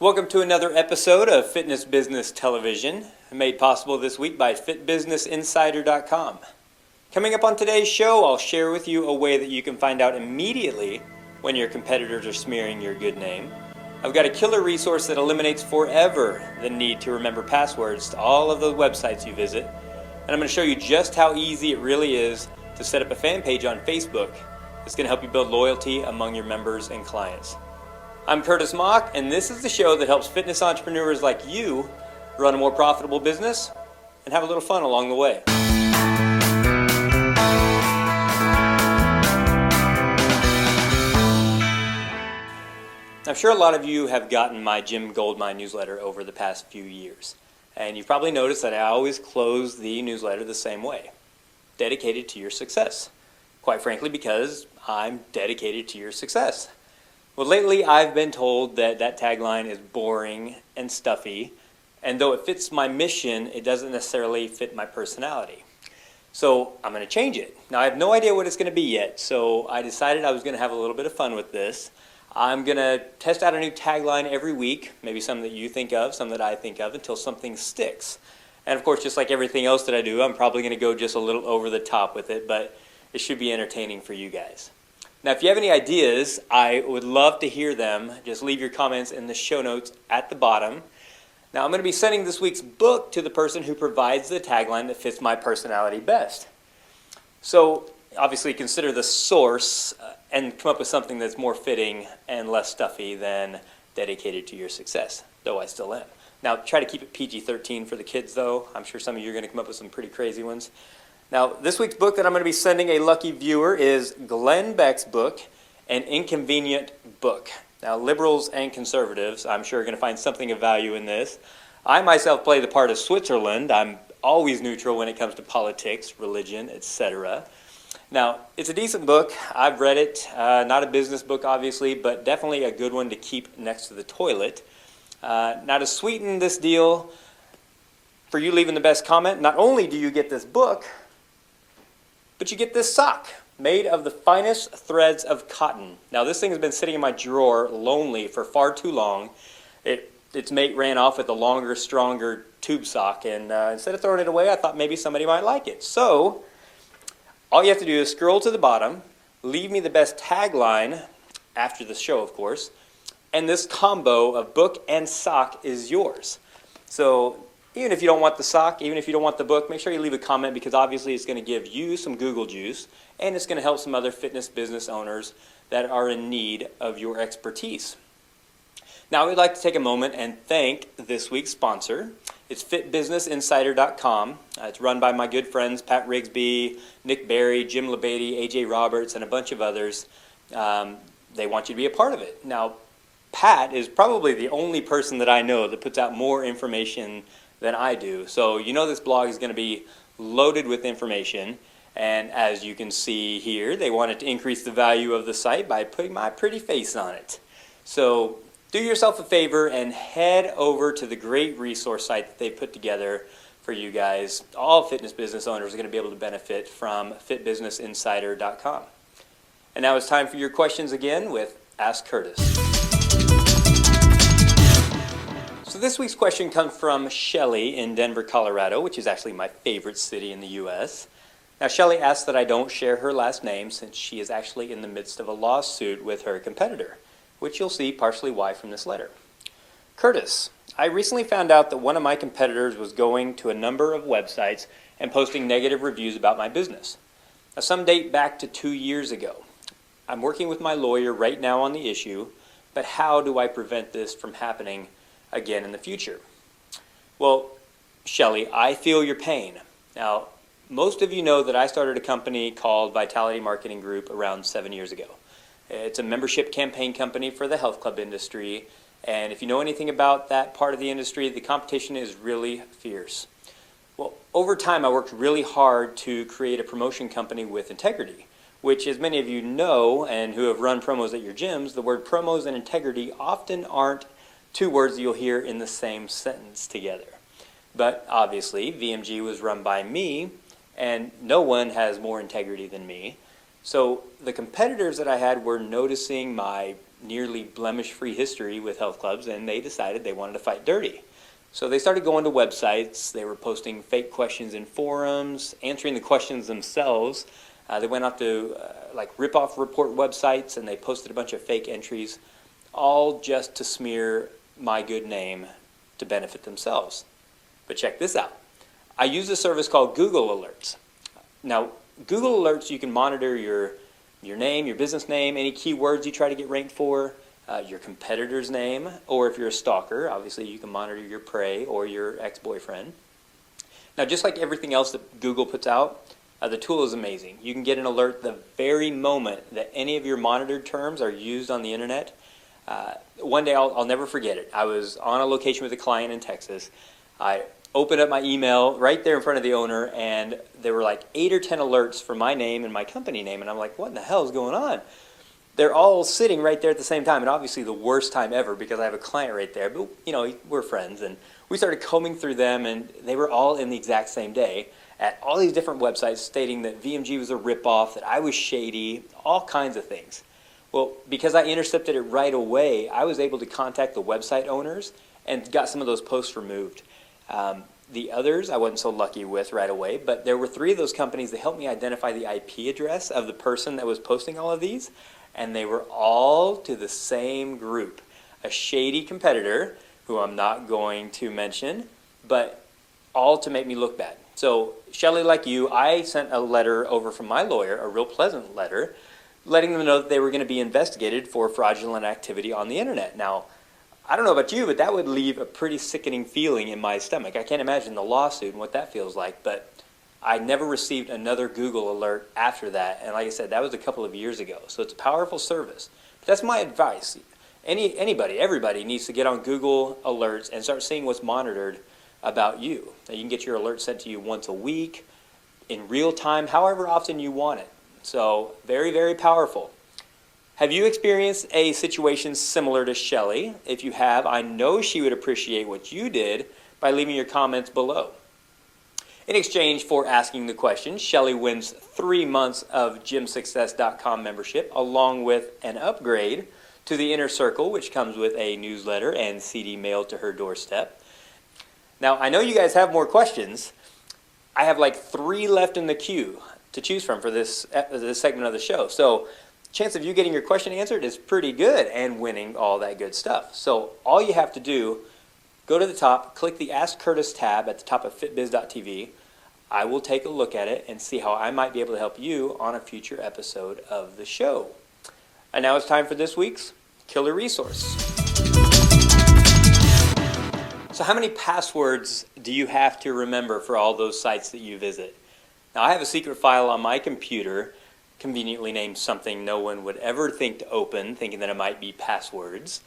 Welcome to another episode of Fitness Business Television, made possible this week by FitBusinessInsider.com. Coming up on today's show, I'll share with you a way that you can find out immediately when your competitors are smearing your good name. I've got a killer resource that eliminates forever the need to remember passwords to all of the websites you visit. And I'm going to show you just how easy it really is to set up a fan page on Facebook that's going to help you build loyalty among your members and clients. I'm Curtis Mock, and this is the show that helps fitness entrepreneurs like you run a more profitable business and have a little fun along the way. I'm sure a lot of you have gotten my Jim Goldmine newsletter over the past few years, and you've probably noticed that I always close the newsletter the same way: dedicated to your success. Quite frankly, because I'm dedicated to your success. Well, lately I've been told that that tagline is boring and stuffy, and though it fits my mission, it doesn't necessarily fit my personality. So I'm going to change it. Now I have no idea what it's going to be yet, so I decided I was going to have a little bit of fun with this. I'm going to test out a new tagline every week, maybe some that you think of, some that I think of, until something sticks. And of course, just like everything else that I do, I'm probably going to go just a little over the top with it, but it should be entertaining for you guys. Now, if you have any ideas, I would love to hear them. Just leave your comments in the show notes at the bottom. Now, I'm going to be sending this week's book to the person who provides the tagline that fits my personality best. So, obviously, consider the source and come up with something that's more fitting and less stuffy than dedicated to your success, though I still am. Now, try to keep it PG-13 for the kids, though. I'm sure some of you are going to come up with some pretty crazy ones. Now, this week's book that I'm going to be sending a lucky viewer is Glenn Beck's book, An Inconvenient Book. Now, liberals and conservatives, I'm sure, are going to find something of value in this. I myself play the part of Switzerland. I'm always neutral when it comes to politics, religion, etc. Now, it's a decent book. I've read it. Not a business book, obviously, but definitely a good one to keep next to the toilet. Now, to sweeten this deal, for you leaving the best comment, not only do you get this book, but you get this sock made of the finest threads of cotton. Now, this thing has been sitting in my drawer lonely for far too long. Its mate ran off with a longer, stronger tube sock, and instead of throwing it away, I thought maybe somebody might like it. So, all you have to do is scroll to the bottom, leave me the best tagline, after the show, of course, and this combo of book and sock is yours. So, even if you don't want the sock, even if you don't want the book, make sure you leave a comment, because obviously it's going to give you some Google juice, and it's going to help some other fitness business owners that are in need of your expertise. Now, we'd like to take a moment and thank this week's sponsor. It's FitBusinessInsider.com. It's run by my good friends Pat Rigsby, Nick Berry, Jim LeBady, AJ Roberts, and a bunch of others. They want you to be a part of it. Now, Pat is probably the only person that I know that puts out more information than I do. So you know this blog is going to be loaded with information, and as you can see here, they wanted to increase the value of the site by putting my pretty face on it. So do yourself a favor and head over to the great resource site that they put together for you guys. All fitness business owners are going to be able to benefit from FitBusinessInsider.com. And now it's time for your questions again with Ask Curtis. So this week's question comes from Shelly in Denver, Colorado, which is actually my favorite city in the U.S. Now, Shelly asks that I don't share her last name since she is actually in the midst of a lawsuit with her competitor, which you'll see partially why from this letter. Curtis, I recently found out that one of my competitors was going to a number of websites and posting negative reviews about my business. Now, some date back to 2 years ago. I'm working with my lawyer right now on the issue, but how do I prevent this from happening again in the future? Well, Shelly, I feel your pain. Now, most of you know that I started a company called Vitality Marketing Group around 7 years ago. It's a membership campaign company for the health club industry, and if you know anything about that part of the industry, the competition is really fierce. Well, over time, I worked really hard to create a promotion company with integrity, which, as many of you know and who have run promos at your gyms, the word promos and integrity often aren't two words you'll hear in the same sentence together. But obviously, VMG was run by me, and no one has more integrity than me. So the competitors that I had were noticing my nearly blemish-free history with health clubs, and they decided they wanted to fight dirty. So they started going to websites. They were posting fake questions in forums, answering the questions themselves. They went off to like rip-off report websites, and they posted a bunch of fake entries, all just to smear my good name to benefit themselves. But check this out. I use a service called Google Alerts. Now, Google Alerts, you can monitor your name, your business name, any keywords you try to get ranked for, your competitor's name, or if you're a stalker, obviously you can monitor your prey or your ex-boyfriend. Now, just like everything else that Google puts out, the tool is amazing. You can get an alert the very moment that any of your monitored terms are used on the internet. One day, I'll never forget it. I was on a location with a client in Texas. I opened up my email right there in front of the owner, and there were like 8 or 10 alerts for my name and my company name, and I'm like, what in the hell is going on? They're all sitting right there at the same time, and obviously the worst time ever because I have a client right there, but you know, we're friends, and we started combing through them, and they were all in the exact same day at all these different websites stating that VMG was a ripoff, that I was shady, all kinds of things. Well, because I intercepted it right away, I was able to contact the website owners and got some of those posts removed. The others I wasn't so lucky with right away, but there were 3 of those companies that helped me identify the IP address of the person that was posting all of these, and they were all to the same group. A shady competitor, who I'm not going to mention, but all to make me look bad. So, Shelly, like you, I sent a letter over from my lawyer, a real pleasant letter, letting them know that they were going to be investigated for fraudulent activity on the internet. Now, I don't know about you, but that would leave a pretty sickening feeling in my stomach. I can't imagine the lawsuit and what that feels like, but I never received another Google alert after that. And like I said, that was a couple of years ago. So it's a powerful service. But that's my advice. Everybody needs to get on Google Alerts and start seeing what's monitored about you. Now, you can get your alert sent to you once a week, in real time, however often you want it. So very, very powerful. Have you experienced a situation similar to Shelly? If you have, I know she would appreciate what you did by leaving your comments below. In exchange for asking the question, Shelly wins 3 months of gymsuccess.com membership along with an upgrade to the Inner Circle, which comes with a newsletter and CD mailed to her doorstep. Now, I know you guys have more questions. I have like 3 left in the queue to choose from for this segment of the show. So, chance of you getting your question answered is pretty good and winning all that good stuff. So all you have to do, go to the top, click the Ask Curtis tab at the top of fitbiz.tv. I will take a look at it and see how I might be able to help you on a future episode of the show. And now it's time for this week's Killer Resource. So how many passwords do you have to remember for all those sites that you visit? Now I have a secret file on my computer conveniently named something no one would ever think to open, thinking that it might be passwords.